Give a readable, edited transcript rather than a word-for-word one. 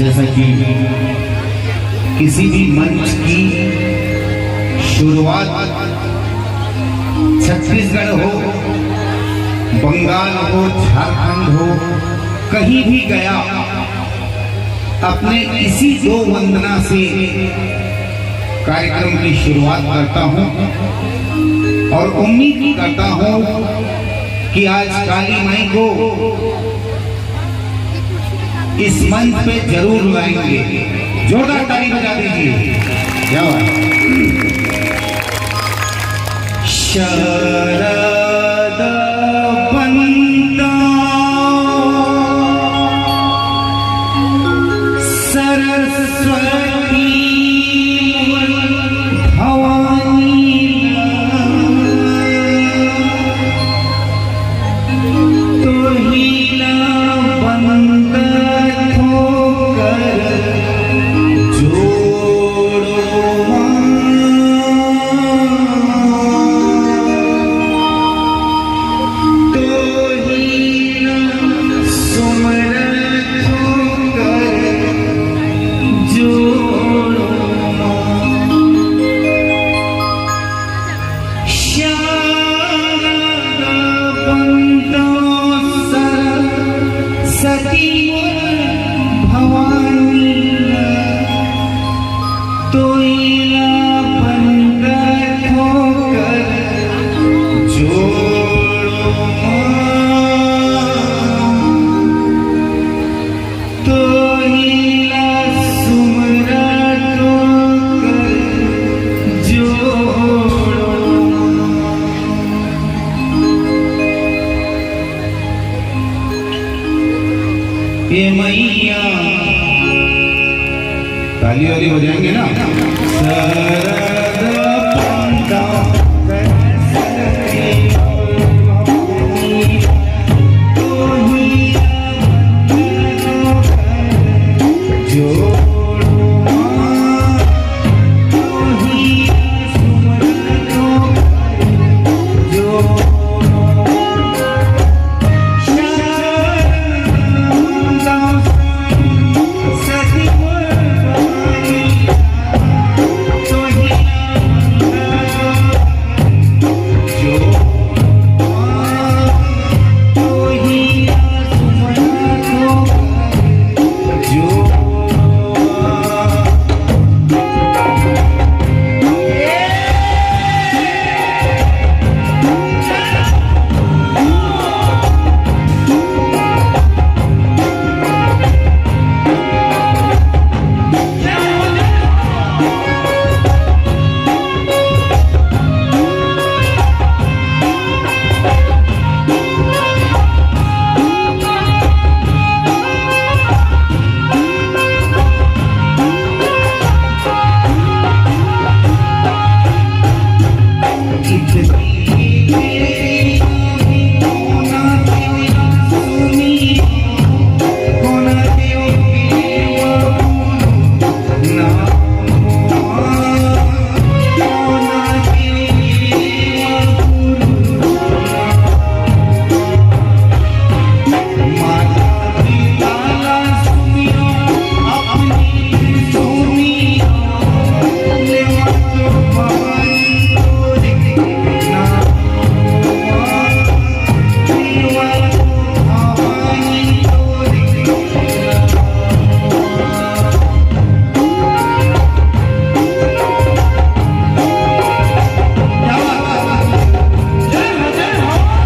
जैसा कि किसी भी मंच की शुरुआत छत्तीसगढ़ हो, बंगाल हो, झारखंड हो, कहीं भी गया अपने इसी दो वंदना से कार्यक्रम की शुरुआत करता हूं और उम्मीद करता हूं कि आज काली माई को इस मंच पे जरूर लाएंगे। जोरदार ताली बजा दीजिए। क्या शरद बंदा सरस्वती भवानी तोहिला बंद ये मैया ताली वाली हो जाएंगे ना।